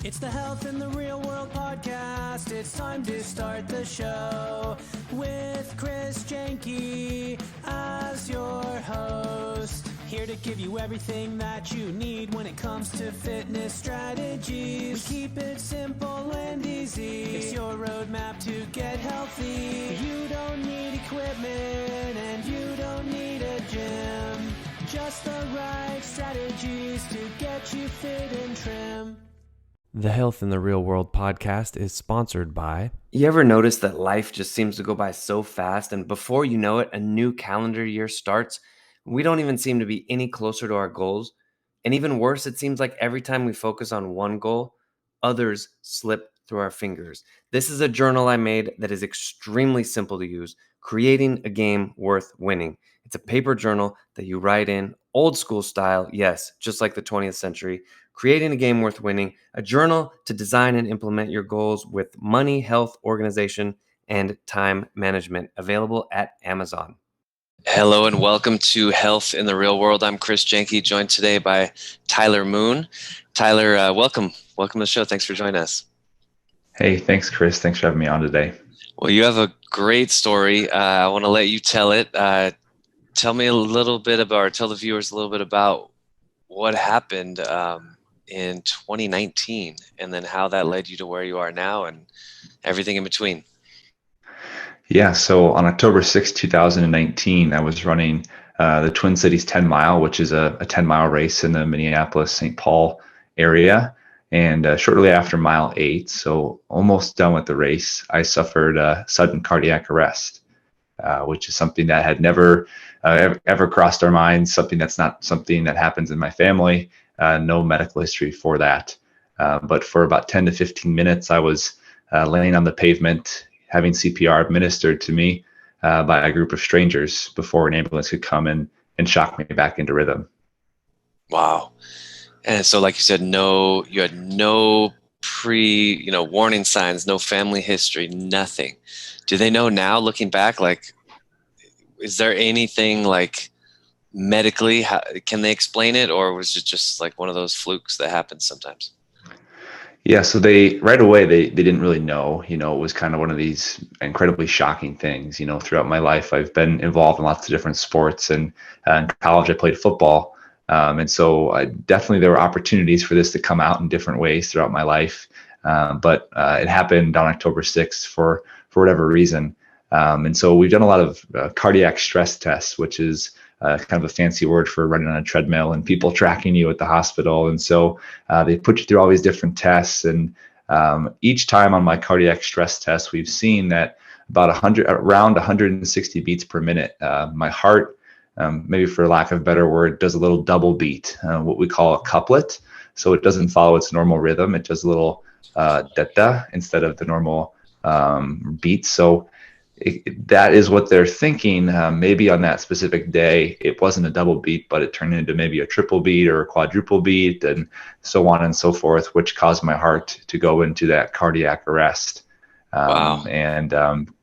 It's the Health in the Real World podcast. It's time to start the show with Chris Janke as your host. Here to give you everything that you need when it comes to fitness strategies. We keep it simple and easy. It's your roadmap to get healthy. You don't need equipment and you don't need a gym. Just the right strategies to get you fit and trim. The Health in the Real World podcast is sponsored by... You ever notice that life just seems to go by so fast, and before you know it, a new calendar year starts? We don't even seem to be any closer to our goals. And even worse, it seems like every time we focus on one goal, others slip through our fingers. This is a journal I made that is extremely simple to use, creating a game worth winning. It's a paper journal that you write in, old school style, yes, just like the 20th century, creating a game worth winning, a journal to design and implement your goals with money, health, organization, and time management, available at Amazon. Hello and welcome to Health in the Real World. I'm Chris Janke, joined today by Tyler Moon. Tyler, welcome. Welcome to the show. Thanks for joining us. Hey, thanks, Chris. Thanks for having me on today. Well, you have a great story. I want to let you tell it. Tell me a little bit about, or tell the viewers a little bit about what happened in 2019 and then how that led you to where you are now and everything in between. Yeah, so on October 6, 2019, I was running the Twin Cities 10 mile, which is a 10-mile race in the Minneapolis-St. Paul area. And shortly after mile 8, so almost done with the race, I suffered a sudden cardiac arrest, which is something that had never ever crossed our minds, something that's not something that happens in my family, no medical history for that. But for about 10 to 15 minutes, I was laying on the pavement, having CPR administered to me by a group of strangers before an ambulance could come and shock me back into rhythm. Wow. And so, like you said, you had no warning signs, no family history, nothing. Do they know now, looking back, like, is there anything like medically, can they explain it, or was it just like one of those flukes that happens sometimes? Yeah, so right away they didn't really know. It was kind of one of these incredibly shocking things. Throughout my life, I've been involved in lots of different sports, and in college I played football. And so definitely there were opportunities for this to come out in different ways throughout my life. But it happened on October 6th for whatever reason. And so we've done a lot of cardiac stress tests, which is kind of a fancy word for running on a treadmill and people tracking you at the hospital. And so they put you through all these different tests. And each time on my cardiac stress test, we've seen that around 160 beats per minute. My heart, maybe for lack of a better word, does a little double beat, what we call a couplet. So it doesn't follow its normal rhythm. It does a little da-da instead of the normal beat. So that is what they're thinking. Maybe on that specific day, it wasn't a double beat, but it turned into maybe a triple beat or a quadruple beat, and so on and so forth, which caused my heart to go into that cardiac arrest. Wow. And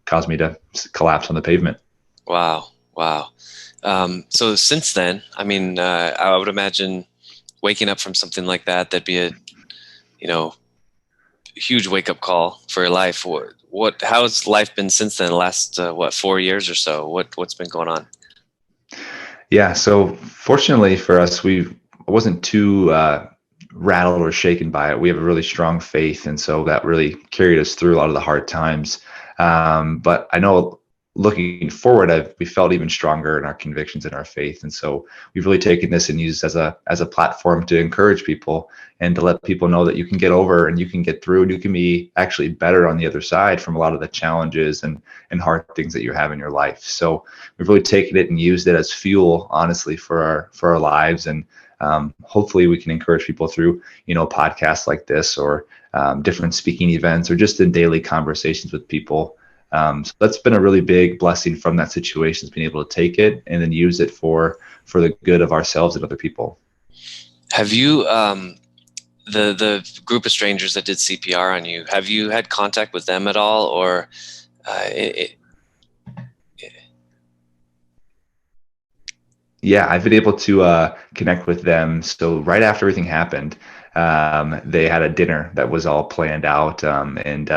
caused me to collapse on the pavement. Wow. So since then, I would imagine waking up from something like that'd be a huge wake-up call for your life. How has life been since then? The last 4 years or so? What's been going on? Yeah, so fortunately for us, I wasn't too rattled or shaken by it. We have a really strong faith, and so that really carried us through a lot of the hard times. But I know looking forward, we felt even stronger in our convictions and our faith. And so we've really taken this and used as a platform to encourage people and to let people know that you can get over and you can get through and you can be actually better on the other side from a lot of the challenges and hard things that you have in your life. So we've really taken it and used it as fuel, honestly, for our lives. And hopefully we can encourage people through, podcasts like this or different speaking events or just in daily conversations with people. So that's been a really big blessing from that situation, is being able to take it and then use it for the good of ourselves and other people. Have you, the group of strangers that did CPR on you, have you had contact with them at all, or Yeah, I've been able to connect with them. So right after everything happened, they had a dinner that was all planned out, and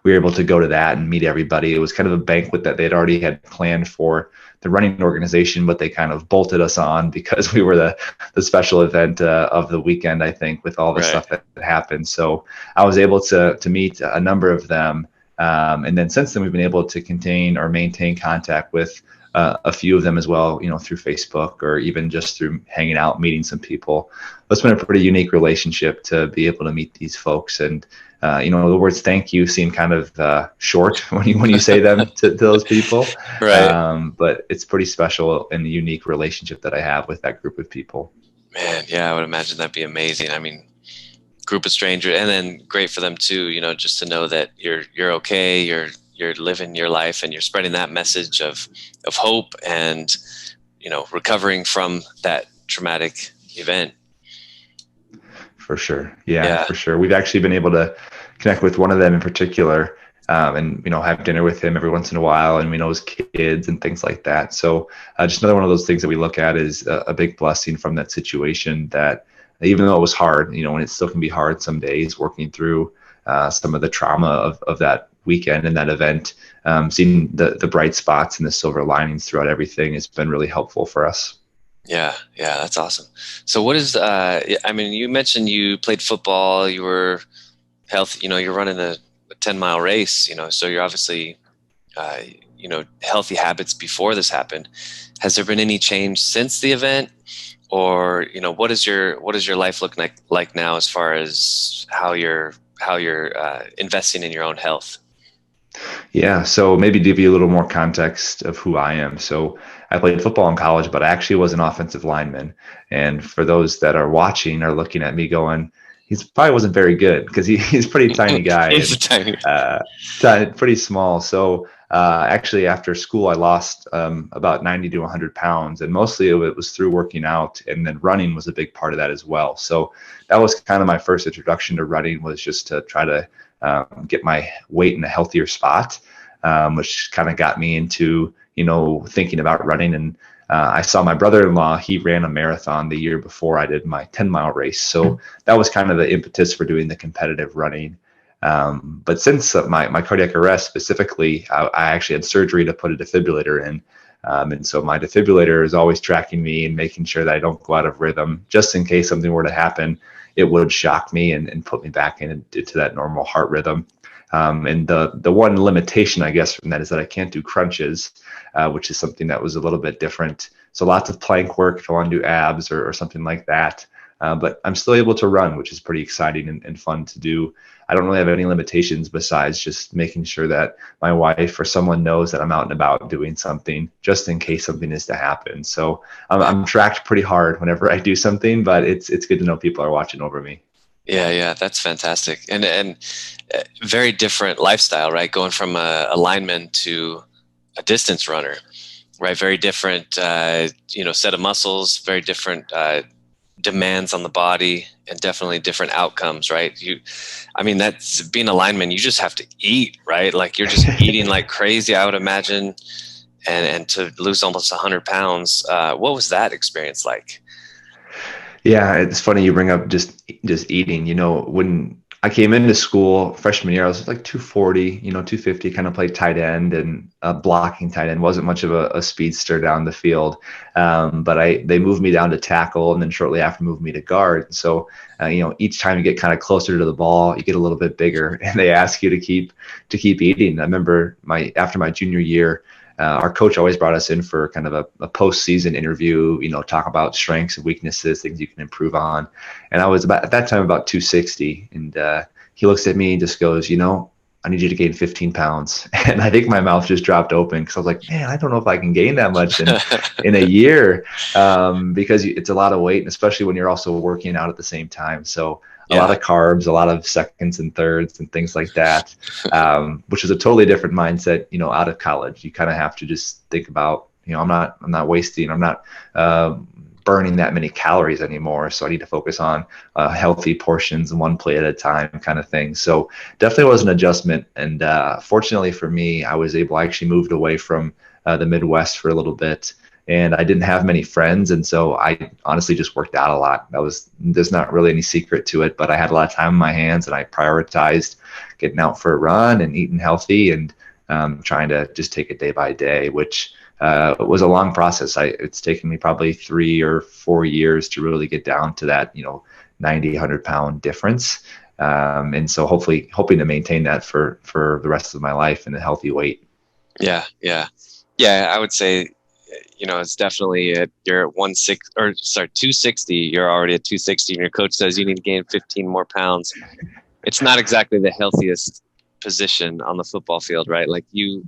we were able to go to that and meet everybody. It was kind of a banquet that they'd already had planned for the running organization, but they kind of bolted us on because we were the special event of the weekend, I think, with all the Right. stuff that happened. So I was able to meet a number of them. And then since then, we've been able to contain or maintain contact with a few of them as well, through Facebook or even just through hanging out, meeting some people. It's been a pretty unique relationship to be able to meet these folks. And, the words thank you seem kind of short when you say them to those people. Right. But it's pretty special and the unique relationship that I have with that group of people. Man, yeah, I would imagine that'd be amazing. I mean, group of strangers, and then great for them too, just to know that you're okay, you're living your life, and you're spreading that message of hope and recovering from that traumatic event. For sure. Yeah, Yeah. for sure. We've actually been able to connect with one of them in particular, and have dinner with him every once in a while, and we know his kids and things like that. So just another one of those things that we look at is a big blessing from that situation, that even though it was hard, and it still can be hard some days working through some of the trauma of that weekend and that event, seeing the bright spots and the silver linings throughout everything has been really helpful for us. Yeah, that's awesome. So what is, you mentioned you played football, you were healthy, you're running a 10-mile race, so you're obviously, healthy habits before this happened. Has there been any change since the event? Or, what does your life look like now as far as how you're investing in your own health? Yeah, so maybe give you a little more context of who I am. So I played football in college, but I actually was an offensive lineman. And for those that are watching are looking at me going, he's probably wasn't very good, because he's a pretty tiny guy. He's and, a tiny. pretty small. So actually after school, I lost about 90 to 100 pounds, and mostly it was through working out, and then running was a big part of that as well. So that was kind of my first introduction to running, was just to try to get my weight in a healthier spot, which kind of got me into, thinking about running. And I saw my brother-in-law, he ran a marathon the year before I did my 10-mile race. So that was kind of the impetus for doing the competitive running. But since my cardiac arrest specifically, I actually had surgery to put a defibrillator in. And so my defibrillator is always tracking me and making sure that I don't go out of rhythm, just in case something were to happen. It would shock me and put me back into that normal heart rhythm. And the one limitation, I guess, from that is that I can't do crunches, which is something that was a little bit different. So lots of plank work if I want to do abs or something like that. But I'm still able to run, which is pretty exciting and fun to do. I don't really have any limitations besides just making sure that my wife or someone knows that I'm out and about doing something, just in case something is to happen. So I'm tracked pretty hard whenever I do something, but it's good to know people are watching over me. Yeah, that's fantastic. And very different lifestyle, right? Going from a lineman to a distance runner, right? Very different, set of muscles, very different demands on the body, and definitely different outcomes, right? That's being a lineman, you just have to eat, right? Like you're just eating like crazy, I would imagine. And to lose almost 100 pounds, what was that experience like? Yeah, it's funny you bring up just eating. When I came into school freshman year, I was like 240, 250, kind of played tight end and blocking tight end. Wasn't much of a speedster down the field, but they moved me down to tackle, and then shortly after moved me to guard. So each time you get kind of closer to the ball, you get a little bit bigger, and they ask you to keep eating. I remember after my junior year, our coach always brought us in for kind of a postseason interview, talk about strengths and weaknesses, things you can improve on. And I was at that time about 260. And he looks at me and just goes, I need you to gain 15 pounds. And I think my mouth just dropped open, because I was like, man, I don't know if I can gain that much in a year, because it's a lot of weight, and especially when you're also working out at the same time. So a lot of carbs, a lot of seconds and thirds and things like that, which is a totally different mindset, out of college. You kind of have to just think about, I'm not wasting, I'm not burning that many calories anymore. So I need to focus on healthy portions and one plate at a time kind of thing. So definitely was an adjustment. And fortunately for me, I actually moved away from the Midwest for a little bit. and I didn't have many friends. And so I honestly just worked out a lot. There's not really any secret to it, but I had a lot of time on my hands, and I prioritized getting out for a run and eating healthy, and trying to just take it day by day, which was a long process. It's taken me probably 3 or 4 years to really get down to that, 90, 100-pound difference. And so hoping to maintain that for the rest of my life in a healthy weight. Yeah. I would say, it's definitely you're at 260. You're already at 260, and your coach says you need to gain 15 more pounds. It's not exactly the healthiest position on the football field, right? Like you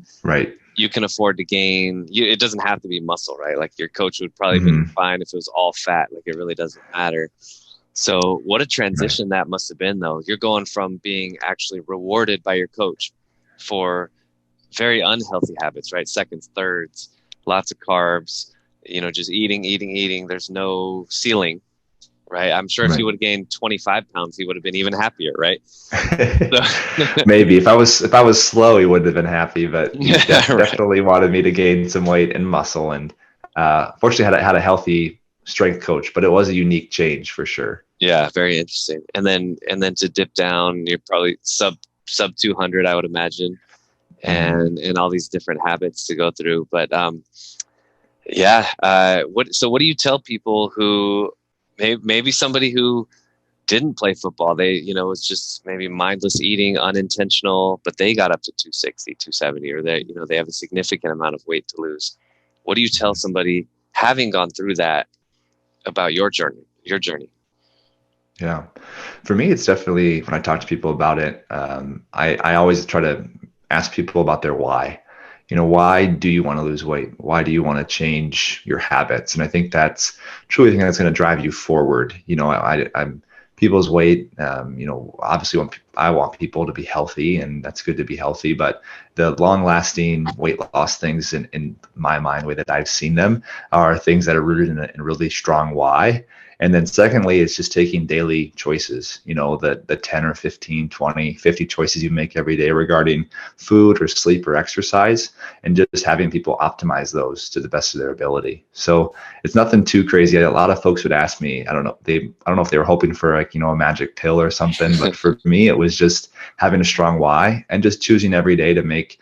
can afford to gain. It doesn't have to be muscle, right? Like your coach would probably be fine if it was all fat. Like it really doesn't matter. So what a transition that must have been, though. You're going from being actually rewarded by your coach for very unhealthy habits, right? Seconds, thirds, lots of carbs, just eating. There's no ceiling, right? I'm sure if he would have gained 25 pounds, he would have been even happier, right? Maybe if I was slow, he wouldn't have been happy, but he definitely wanted me to gain some weight and muscle. And fortunately had a healthy strength coach, but it was a unique change for sure. Yeah, very interesting. And then to dip down, you're probably sub 200, I would imagine, and all these different habits to go through. But what do you tell people who maybe somebody who didn't play football, they was just maybe mindless eating, unintentional, but they got up to 260, 270, or they have a significant amount of weight to lose? What do you tell somebody having gone through that about your journey? Yeah, for me, it's definitely, when I talk to people about it, I always try to ask people about their why. Why do you want to lose weight? Why do you want to change your habits? And I think that's truly the thing that's going to drive you forward. I'm people's weight. Obviously, I want people to be healthy, and that's good to be healthy. But the long-lasting weight loss things, in my mind, the way that I've seen them, are things that are rooted in a really strong why. And then secondly, it's just taking daily choices, the 10 or 15, 20, 50 choices you make every day regarding food or sleep or exercise, and just having people optimize those to the best of their ability. So it's nothing too crazy. A lot of folks would ask me, I don't know if they were hoping for a magic pill or something, but for me, it was just having a strong why and just choosing every day to make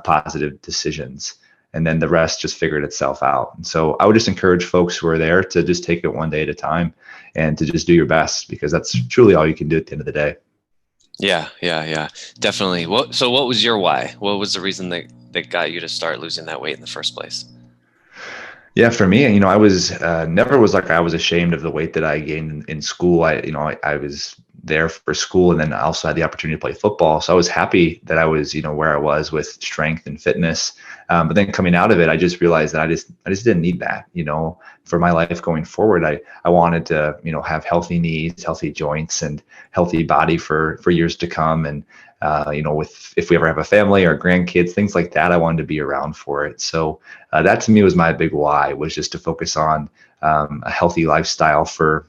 positive decisions. And then the rest just figured itself out. And so I would just encourage folks who are there to just take it one day at a time and to just do your best, because that's truly all you can do at the end of the day. Yeah, definitely. So what was your why? What was the reason that got you to start losing that weight in the first place? Yeah, for me, I was never was like I was ashamed of the weight that I gained in school. I was there for school, and then I also had the opportunity to play football. So I was happy that I was, where I was with strength and fitness. But then coming out of it, I just realized that I just didn't need that, for my life going forward. I wanted to, have healthy knees, healthy joints, and healthy body for years to come. And, if we ever have a family or grandkids, things like that, I wanted to be around for it. So that to me was my big why, was just to focus on a healthy lifestyle for,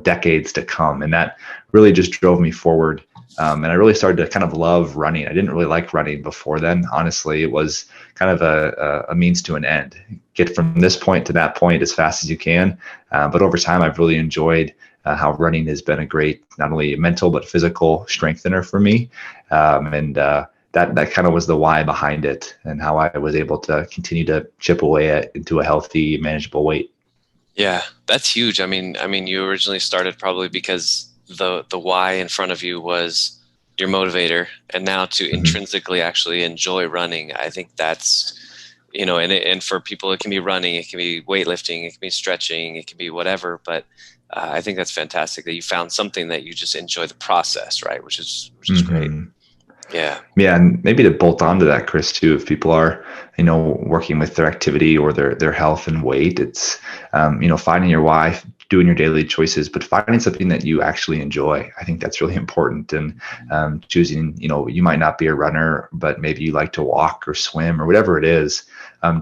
decades to come. And that really just drove me forward. And I really started to kind of love running. I didn't really like running before then. Honestly, it was kind of a means to an end. Get from this point to that point as fast as you can. But over time, I've really enjoyed how running has been a great, not only mental, but physical strengthener for me. That kind of was the why behind it, and how I was able to continue to chip away into a healthy, manageable weight. Yeah, that's huge. I mean, you originally started probably because the why in front of you was your motivator, and now to intrinsically actually enjoy running. I think that's, and for people, it can be running, it can be weightlifting, it can be stretching, it can be whatever. But I think that's fantastic that you found something that you just enjoy the process, right? Which is great. Yeah. Yeah. And maybe to bolt onto that, Chris, too, if people are, working with their activity or their health and weight, it's, finding your why, doing your daily choices, but finding something that you actually enjoy. I think that's really important. And choosing, you might not be a runner, but maybe you like to walk or swim or whatever it is.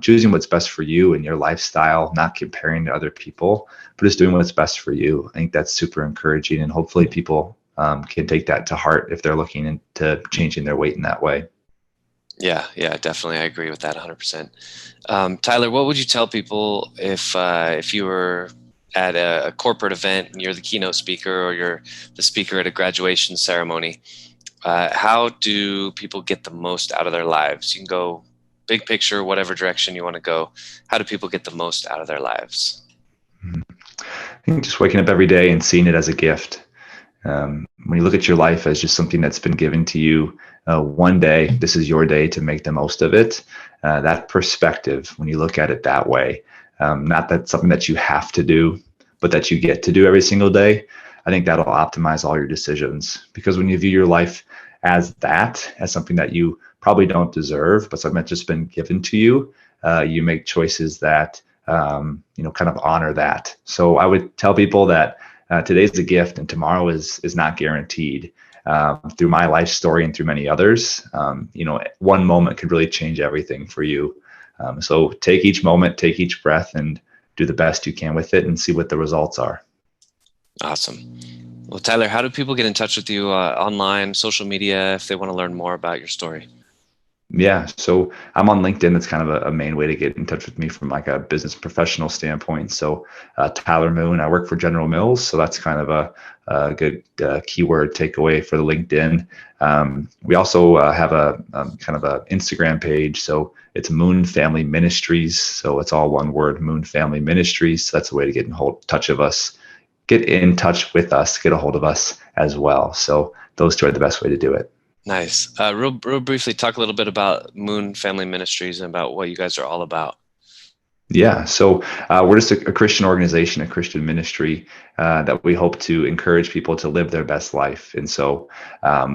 Choosing what's best for you and your lifestyle, not comparing to other people, but just doing what's best for you. I think that's super encouraging, and hopefully people can take that to heart if they're looking into changing their weight in that way. Yeah, definitely. I agree with that 100%. Tyler, what would you tell people if you were at a corporate event and you're the keynote speaker or you're the speaker at a graduation ceremony? How do people get the most out of their lives? You can go big picture, whatever direction you want to go. How do people get the most out of their lives? I think just waking up every day and seeing it as a gift. When you look at your life as just something that's been given to you, one day, this is your day to make the most of it. That perspective, when you look at it that way, not that something that you have to do, but that you get to do every single day, I think that'll optimize all your decisions. Because when you view your life as that, as something that you probably don't deserve, but something that's just been given to you, you make choices that kind of honor that. So I would tell people that today's a gift and tomorrow is not guaranteed. Through my life story and through many others, one moment could really change everything for you. So take each moment, take each breath, and do the best you can with it and see what the results are. Awesome. Well, Tyler, how do people get in touch with you online, social media, if they want to learn more about your story? Yeah, so I'm on LinkedIn. That's kind of a main way to get in touch with me from like a business professional standpoint. So Tyler Moon, I work for General Mills, so that's kind of a good keyword takeaway for the LinkedIn. We also have a kind of a Instagram page. So it's Moon Family Ministries. So it's all one word, Moon Family Ministries. So that's a way to get in touch of us, get in touch with us, get a hold of us as well. So those two are the best way to do it. Nice. Real briefly, talk a little bit about Moon Family Ministries and about what you guys are all about. Yeah, so we're just a Christian organization, a Christian ministry that we hope to encourage people to live their best life. And so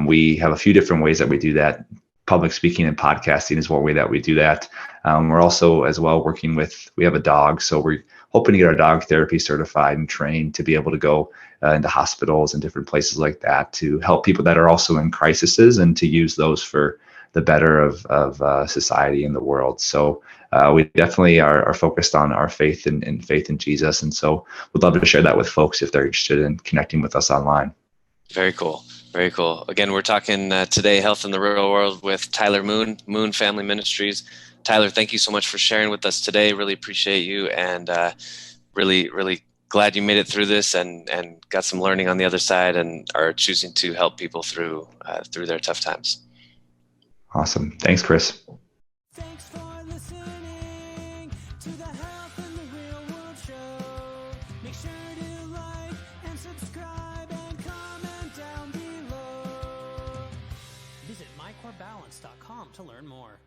we have a few different ways that we do that. Public speaking and podcasting is one way that we do that. We're also as well working with, we have a dog, so we're hoping to get our dog therapy certified and trained to be able to go into hospitals and different places like that to help people that are also in crises and to use those for the better of society and the world. So we definitely are focused on our faith and faith in Jesus. And so we'd love to share that with folks if they're interested in connecting with us online. Very cool. Very cool. Again, we're talking today, Health in the Real World with Tyler Moon, Moon Family Ministries. Tyler, thank you so much for sharing with us today. Really appreciate you, and really, really glad you made it through this and got some learning on the other side and are choosing to help people through their tough times. Awesome. Thanks, Chris. Thanks for listening to the Health in the Real World show. Make sure to like and subscribe and comment down below. Visit mycorebalance.com to learn more.